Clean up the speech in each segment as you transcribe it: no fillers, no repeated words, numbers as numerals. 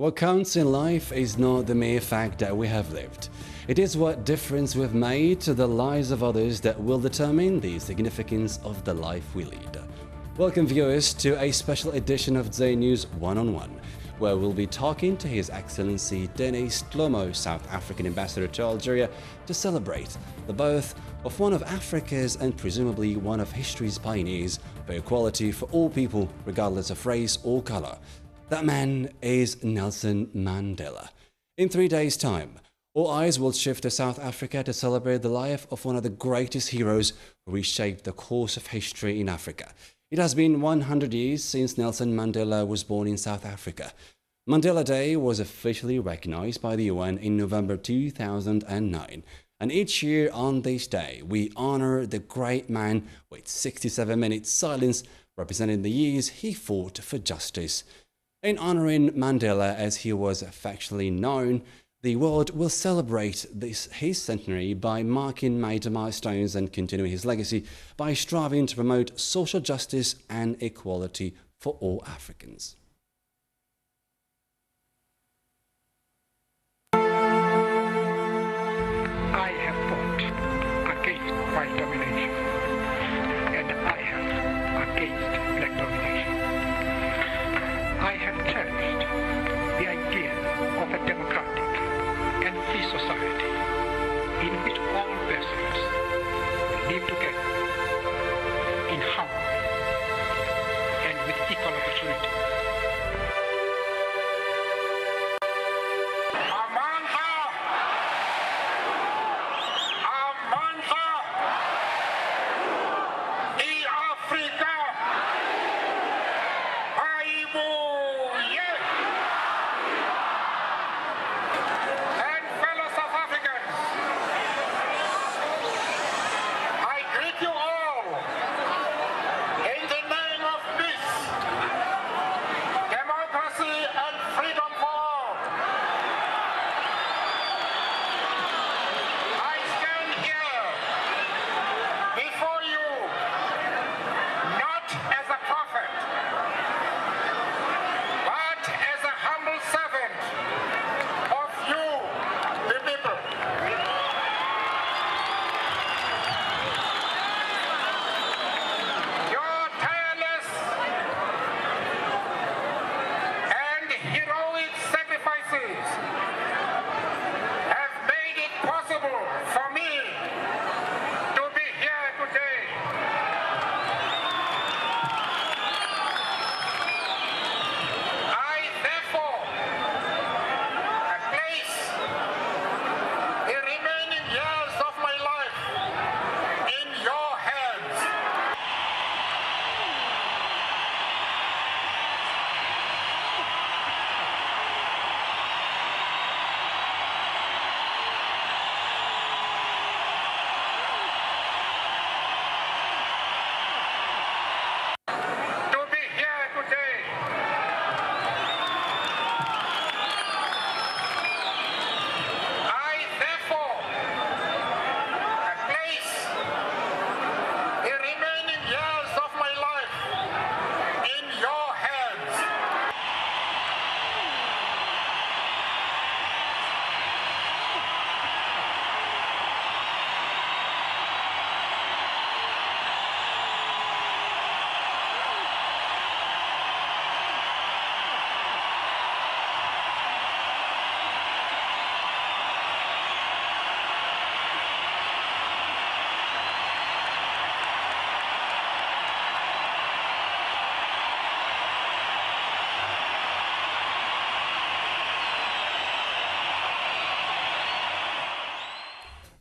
What counts in life is not the mere fact that we have lived. It is what difference we've made to the lives of others that will determine the significance of the life we lead. Welcome viewers to a special edition of DZAIR News One-on-One, where we'll be talking to His Excellency Denis Tlomo, South African Ambassador to Algeria, to celebrate the birth of one of Africa's and presumably one of history's pioneers for equality for all people, regardless of race or color. That man is Nelson Mandela. In 3 days' time, all eyes will shift to South Africa to celebrate the life of one of the greatest heroes who reshaped the course of history in Africa. It has been 100 years since Nelson Mandela was born in South Africa. Mandela Day was officially recognized by the UN in November 2009. And each year on this day, we honor the great man with 67 minutes silence representing the years he fought for justice. In honoring Mandela as he was affectionately known, the world will celebrate his centenary by marking major milestones and continuing his legacy by striving to promote social justice and equality for all Africans. I have fought against white domination, and I have against black domination. I have cherished the idea of a democratic and free society in which all persons live together in harmony and with equal opportunity.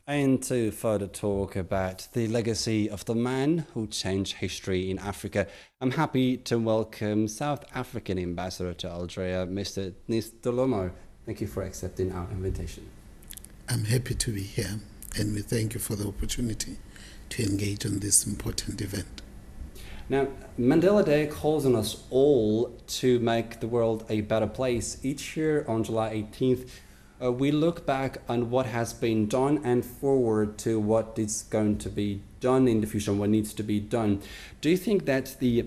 And to further talk about the legacy of the man who changed history in Africa, I'm happy to welcome South African Ambassador to Algeria, Mr. Denis Tlomo. Thank you for accepting our invitation. I'm happy to be here, and we thank you for the opportunity to engage on this important event. Now, Mandela Day calls on us all to make the world a better place. Each year on July 18th, we look back on what has been done and forward to what is going to be done in the future, what needs to be done. Do you think that the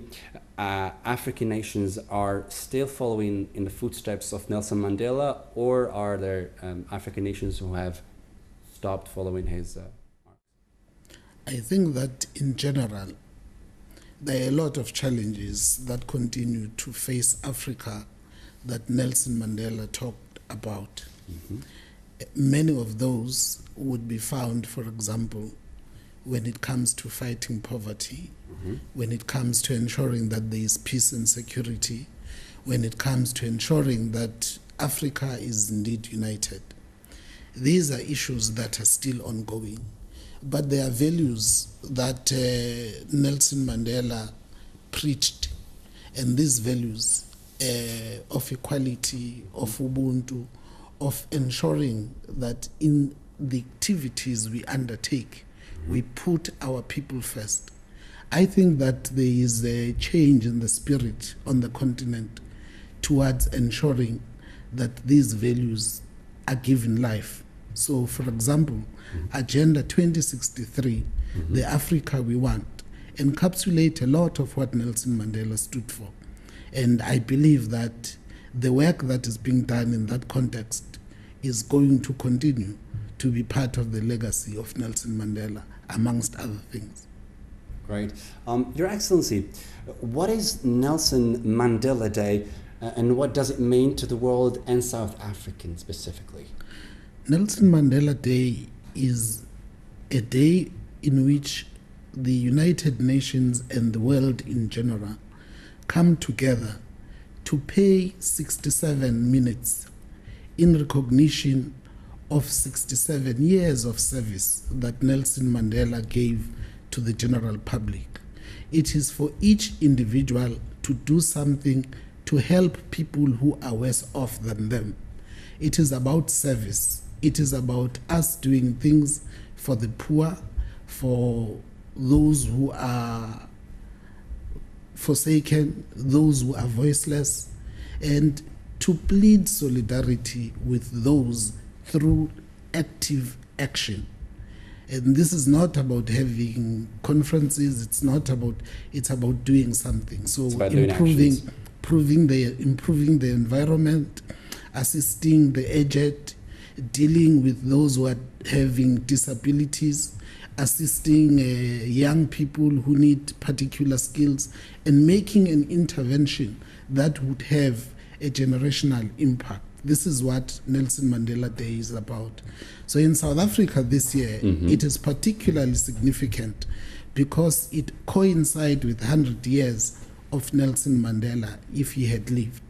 African nations are still following in the footsteps of Nelson Mandela, or are there African nations who have stopped following his I think that in general, there are a lot of challenges that continue to face Africa that Nelson Mandela talked about. Mm-hmm. Many of those would be found, for example, when it comes to fighting poverty, Mm-hmm. when it comes to ensuring that there is peace and security, when it comes to ensuring that Africa is indeed united. These are issues that are still ongoing, but they are values that Nelson Mandela preached, and these values of equality, of Ubuntu, of ensuring that in the activities we undertake, we put our people first. I think that there is a change in the spirit on the continent towards ensuring that these values are given life. So, for example, Agenda 2063, the Africa we want, encapsulate a lot of what Nelson Mandela stood for. And I believe that the work that is being done in that context is going to continue to be part of the legacy of Nelson Mandela, amongst other things. Great. Your Excellency, what is Nelson Mandela Day and what does it mean to the world and South Africans specifically? Nelson Mandela Day is a day in which the United Nations and the world in general come together to pay 67 minutes in recognition of 67 years of service that Nelson Mandela gave to the general public. It is for each individual to do something to help people who are worse off than them. It is about service. It is about us doing things for the poor, for those who are forsaken, those who are voiceless, and to plead solidarity with those through active action. And this is not about having conferences, it's about doing something. So improving the environment, assisting the aged, dealing with those who are having disabilities, assisting young people who need particular skills, and making an intervention that would have a generational impact. This is what Nelson Mandela Day is about. So in South Africa this year, it is particularly significant because it coincides with 100 years of Nelson Mandela, if he had lived.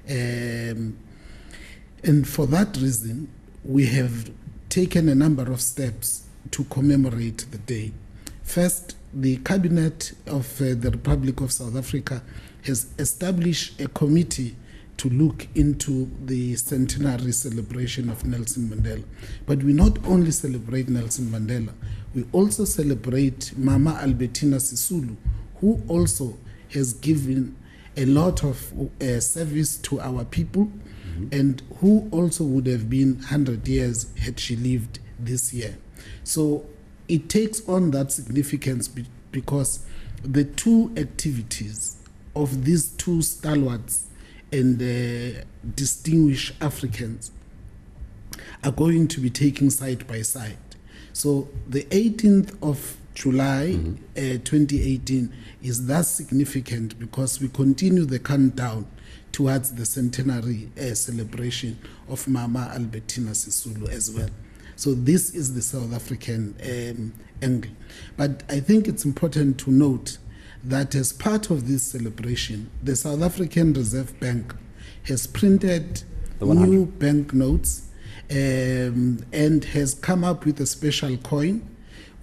And for that reason, we have taken a number of steps to commemorate the day. First, the Cabinet of the Republic of South Africa has established a committee to look into the centenary celebration of Nelson Mandela. But we not only celebrate Nelson Mandela, we also celebrate Mama Albertina Sisulu, who also has given a lot of service to our people, and who also would have been 100 years had she lived this year. So it takes on that significance because the two activities of these two stalwarts and distinguished Africans are going to be taken side by side. So the 18th of July 2018 is thus significant because we continue the countdown towards the centenary celebration of Mama Albertina Sisulu as well. So this is the South African angle. But I think it's important to note that as part of this celebration, the South African Reserve Bank has printed new banknotes and has come up with a special coin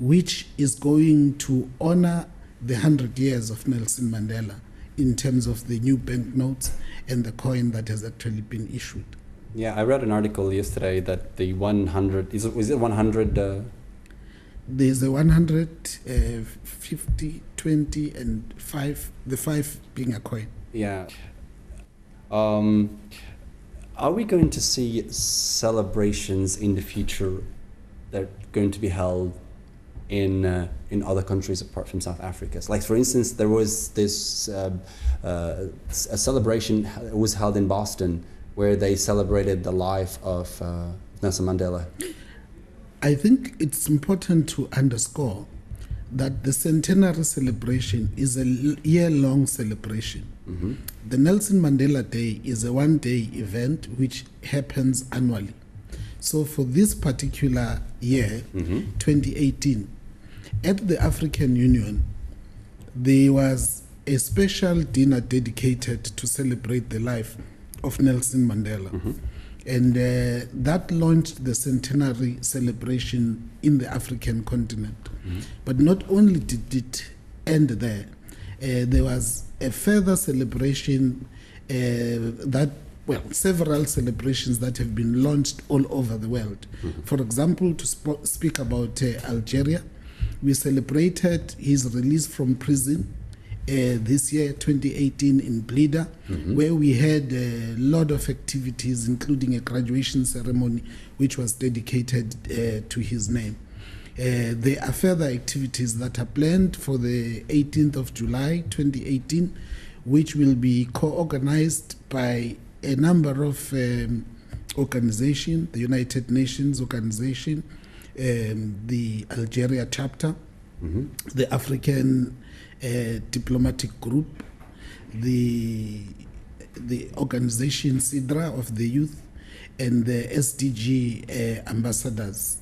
which is going to honor the 100 years of Nelson Mandela in terms of the new banknotes and the coin that has actually been issued. Yeah, I read an article yesterday that the 100, is it 100? There's a 100, 50, 20, and 5, the 5 being a coin. Yeah. Are we going to see celebrations in the future that are going to be held in other countries apart from South Africa? Like, for instance, there was this a celebration was held in Boston where they celebrated the life of Nelson Mandela. I think it's important to underscore that the centenary celebration is a year-long celebration. Mm-hmm. The Nelson Mandela Day is a one-day event which happens annually. So for this particular year, 2018, at the African Union, there was a special dinner dedicated to celebrate the life of Nelson Mandela. Mm-hmm. And that launched the centenary celebration in the African continent. Mm-hmm. But not only did it end there, there was a further celebration several celebrations that have been launched all over the world. Mm-hmm. For example, to speak about Algeria, we celebrated his release from prison this year, 2018, in Blida, where we had a lot of activities, including a graduation ceremony, which was dedicated to his name. There are further activities that are planned for the 18th of July, 2018, which will be co-organized by a number of organizations, the United Nations organization, the Algeria chapter, the African diplomatic group, the organization CIDRA of the youth, and the SDG ambassadors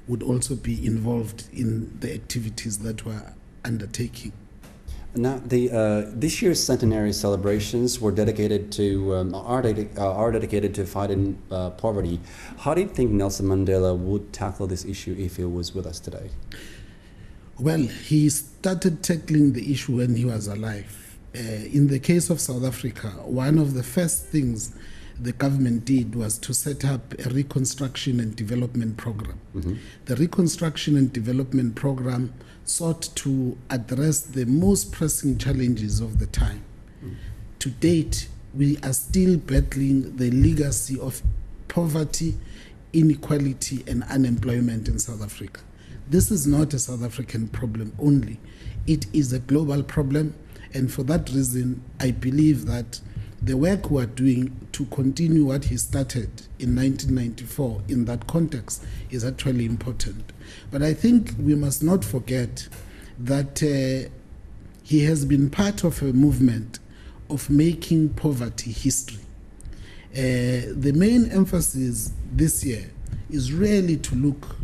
would also be involved in the activities that we're undertaking. Now, this year's centenary celebrations were dedicated to are dedicated to fighting poverty. How do you think Nelson Mandela would tackle this issue if he was with us today? Well, he started tackling the issue when he was alive. In the case of South Africa, one of the first things the government did was to set up a reconstruction and development program. The reconstruction and development program sought to address the most pressing challenges of the time. To date, we are still battling the legacy of poverty, inequality, and unemployment in South Africa. This is not a South African problem only. It is a global problem, and for that reason, I believe that the work we are doing to continue what he started in 1994 in that context is actually important. But I think we must not forget that he has been part of a movement of making poverty history. The main emphasis this year is really to look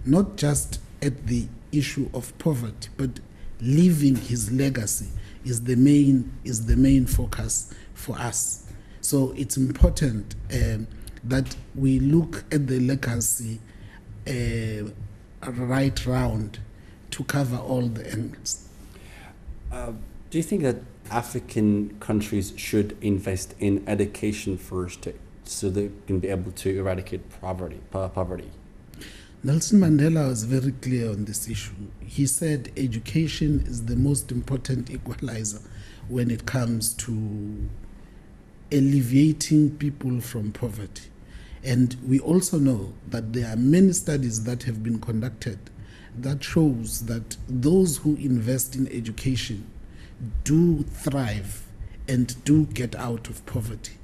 not just at the issue of poverty, but leaving his legacy is the main focus for us. So it's important that we look at the legacy right round to cover all the angles. Do you think that African countries should invest in education first so they can be able to eradicate poverty? Nelson Mandela was very clear on this issue. He said education is the most important equalizer when it comes to alleviating people from poverty. And we also know that there are many studies that have been conducted that shows that those who invest in education do thrive and do get out of poverty.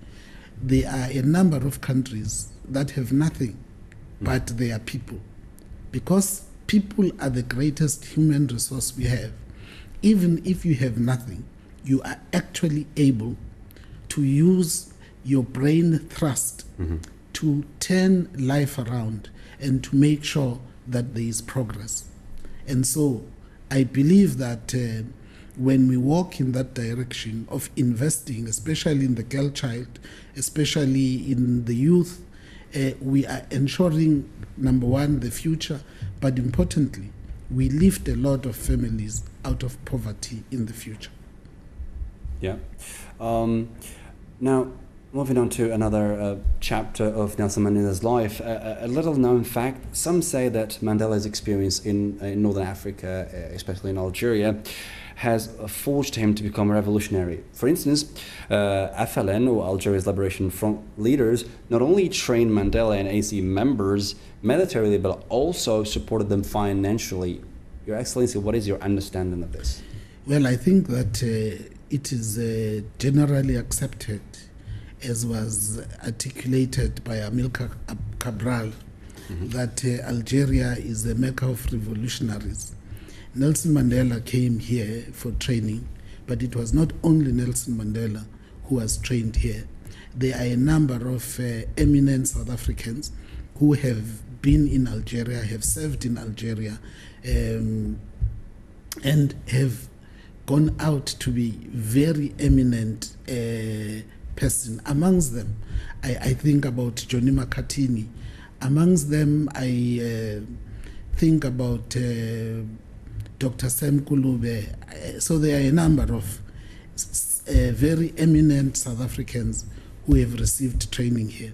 There are a number of countries that have nothing, but they are people. Because people are the greatest human resource we have. Even if you have nothing, you are actually able to use your brain thrust to turn life around and to make sure that there is progress. And so I believe that when we walk in that direction of investing, especially in the girl child, especially in the youth, we are ensuring, number one, the future, but importantly, we lift a lot of families out of poverty in the future. Yeah. Now, Moving on to another chapter of Nelson Mandela's life, a little known fact, some say that Mandela's experience in Northern Africa, especially in Algeria, has forged him to become a revolutionary. For instance, FLN, or Algeria's Liberation Front leaders, not only trained Mandela and AC members militarily, but also supported them financially. Your Excellency, what is your understanding of this? Well, I think that it is generally accepted, as was articulated by Amilcar Cabral, that Algeria is the Mecca of revolutionaries. Nelson Mandela came here for training, but it was not only Nelson Mandela who was trained here. There are a number of eminent South Africans who have been in Algeria, have served in Algeria, and have gone out to be very eminent person. Amongst them, I think about Johnny McCartney. Amongst them, I think about Dr. Sam Kulube. So there are a number of very eminent South Africans who have received training here.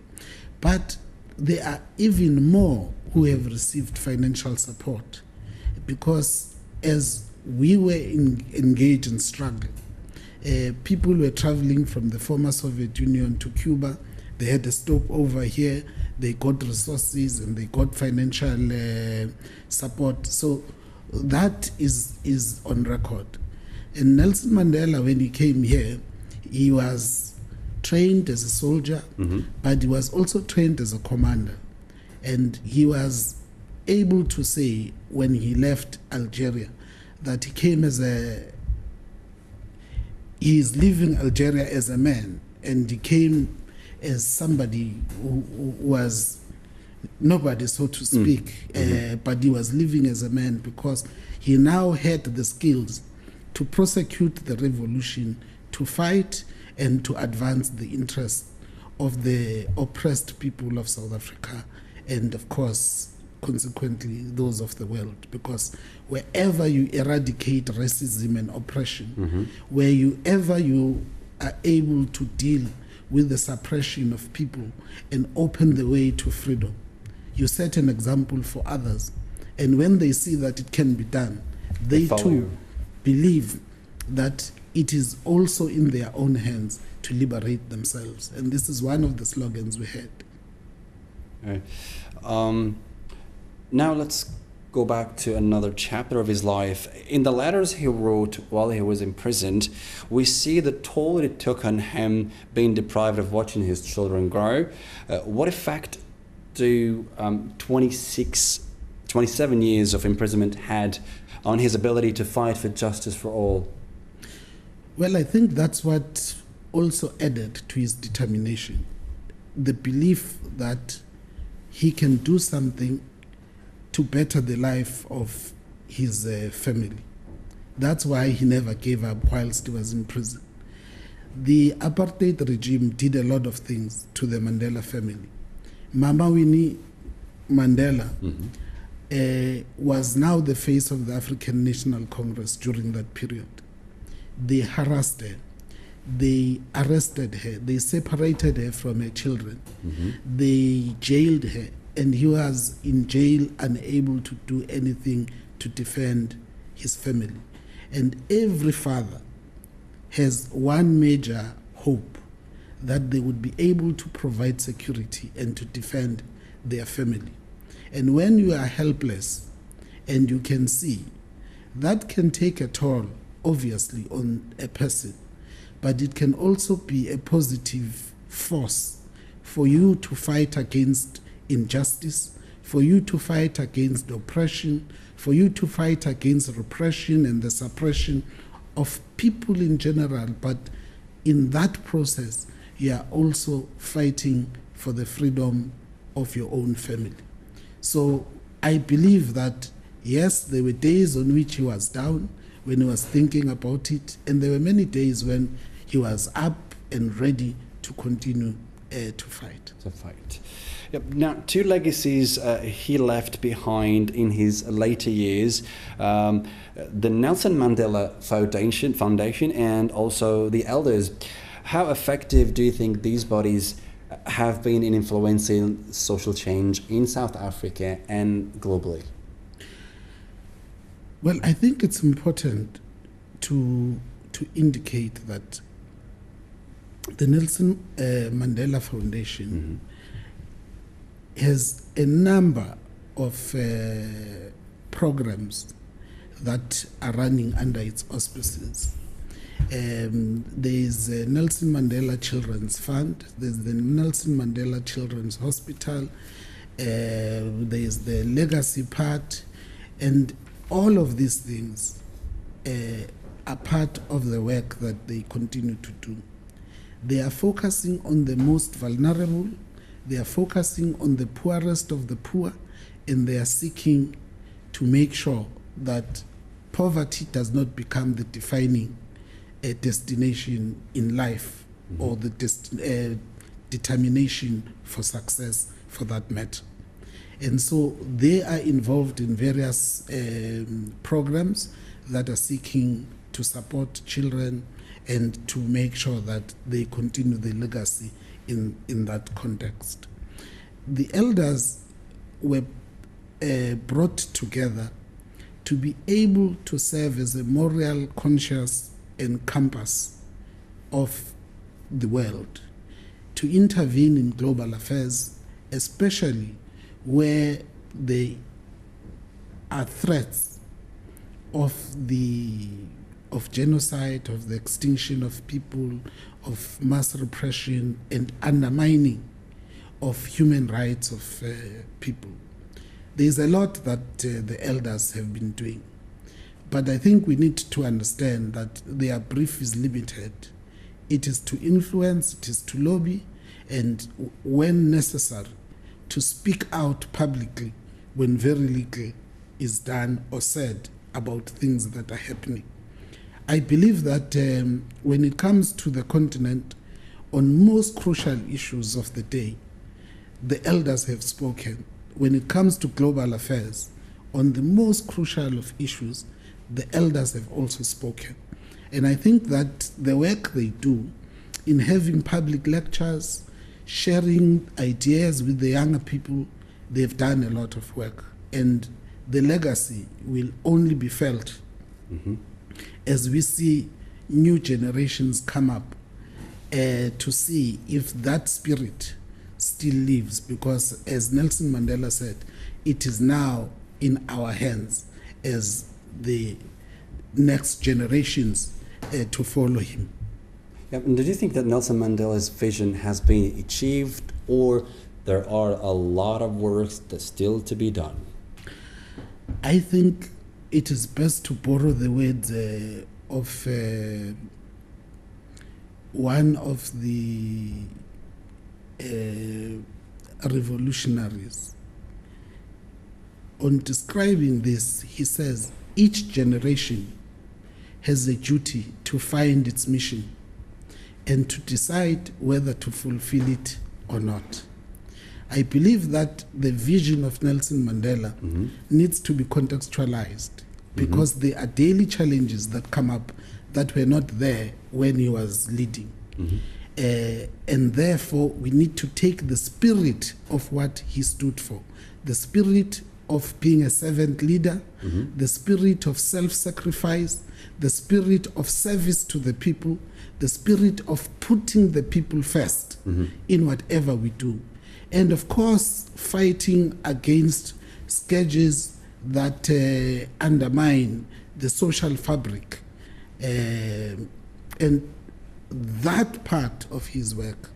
But there are even more who have received financial support, because as we were engaged in struggle, people were traveling from the former Soviet Union to Cuba. They had a stopover here. They got resources and they got financial support. So that is on record. And Nelson Mandela, when he came here, he was trained as a soldier, but he was also trained as a commander. And he was able to say, when he left Algeria, that he came he is leaving Algeria as a man, and he came as somebody who was nobody, so to speak, but he was living as a man, because he now had the skills to prosecute the revolution, to fight and to advance the interests of the oppressed people of South Africa, and of course, consequently, those of the world. Because wherever you eradicate racism and oppression, wherever you are able to deal with the suppression of people and open the way to freedom, you set an example for others. And when they see that it can be done, they too believe that it is also in their own hands to liberate themselves. And this is one of the slogans we had. Right. Now let's go back to another chapter of his life. In the letters he wrote while he was imprisoned, we see the toll it took on him, being deprived of watching his children grow. What effect do 27 years of imprisonment had on his ability to fight for justice for all? Well, I think that's what also added to his determination. The belief that he can do something to better the life of his family. That's why he never gave up whilst he was in prison. The apartheid regime did a lot of things to the Mandela family. Mama Winnie Mandela was now the face of the African National Congress during that period. They harassed her. They arrested her. They separated her from her children. They jailed her. And he was in jail, unable to do anything to defend his family. And every father has one major hope, that they would be able to provide security and to defend their family. And when you are helpless and you can see, that can take a toll, obviously, on a person, but it can also be a positive force for you to fight against injustice, for you to fight against oppression, for you to fight against repression and the suppression of people in general. But in that process, you are also fighting for the freedom of your own family. So I believe that, yes, there were days on which he was down, when he was thinking about it, and there were many days when he was up and ready to continue to fight. Yep. Now, two legacies he left behind in his later years, the Nelson Mandela Foundation and also the Elders. How effective do you think these bodies have been in influencing social change in South Africa and globally? Well, I think it's important to indicate that the Nelson Mandela Foundation has a number of programs that are running under its auspices. There is a Nelson Mandela Children's Fund, there's the Nelson Mandela Children's Hospital, there is the legacy part, and all of these things are part of the work that they continue to do. They are focusing on the most vulnerable, they are focusing on the poorest of the poor, and they are seeking to make sure that poverty does not become the defining destination in life or the determination for success for that matter. And so they are involved in various programs that are seeking to support children and to make sure that they continue the legacy in that context. The elders were brought together to be able to serve as a moral conscience and compass of the world, to intervene in global affairs, especially where there are threats of genocide, of the extinction of people, of mass repression, and undermining of human rights of people. There's a lot that the elders have been doing, but I think we need to understand that their brief is limited. It is to influence, it is to lobby, and when necessary, to speak out publicly when very little is done or said about things that are happening. I believe that when it comes to the continent, on most crucial issues of the day, the elders have spoken. When it comes to global affairs, on the most crucial of issues, the elders have also spoken. And I think that the work they do in having public lectures, sharing ideas with the younger people, they've done a lot of work. And the legacy will only be felt as we see new generations come up to see if that spirit still lives, because as Nelson Mandela said, it is now in our hands as the next generations to follow him. Yeah, and do you think that Nelson Mandela's vision has been achieved, or there are a lot of work that's still to be done? I think it is best to borrow the words of one of the revolutionaries. On describing this, he says, each generation has a duty to find its mission and to decide whether to fulfill it or not. I believe that the vision of Nelson Mandela needs to be contextualized, because there are daily challenges that come up that were not there when he was leading. And therefore, we need to take the spirit of what he stood for, the spirit of being a servant leader, the spirit of self-sacrifice, the spirit of service to the people, the spirit of putting the people first in whatever we do. And of course, fighting against scourges that undermine the social fabric. And that part of his work,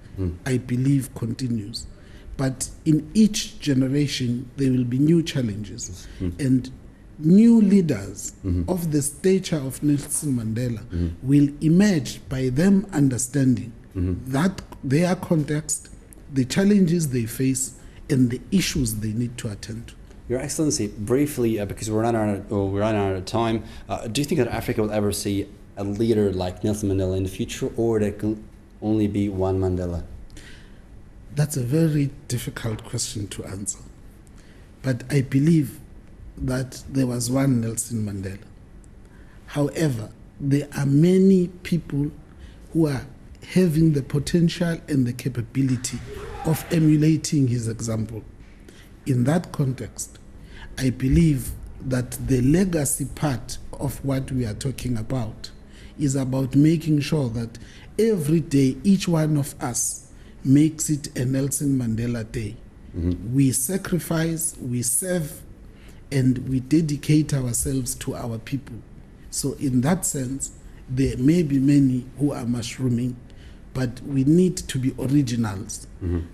I believe, continues. But in each generation, there will be new challenges. And new leaders of the stature of Nelson Mandela will emerge by them understanding that their context, the challenges they face, and the issues they need to attend to. Your Excellency, briefly, because we're running out of time, do you think that Africa will ever see a leader like Nelson Mandela in the future, or there can only be one Mandela? That's a very difficult question to answer. But I believe that there was one Nelson Mandela. However, there are many people who are having the potential and the capability of emulating his example. In that context, I believe that the legacy part of what we are talking about is about making sure that every day each one of us makes it a Nelson Mandela Day. We sacrifice, we serve, and we dedicate ourselves to our people. So in that sense, there may be many who are mushrooming, but we need to be originals,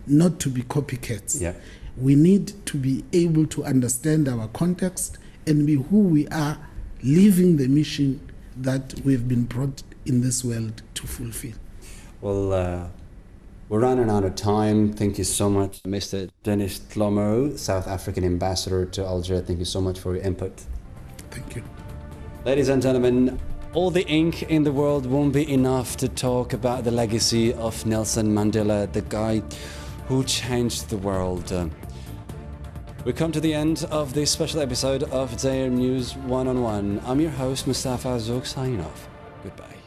not to be copycats. Yeah. We need to be able to understand our context and be who we are, living the mission that we've been brought in this world to fulfill. Well, we're running out of time. Thank you so much, Mr. Dennis Tlomo, South African Ambassador to Algeria. Thank you so much for your input. Thank you. Ladies and gentlemen, all the ink in the world won't be enough to talk about the legacy of Nelson Mandela, the guy who changed the world. We come to the end of this special episode of DZAIR News One-on-One. I'm your host, Mustapha, AZZOUG, signing off. Goodbye.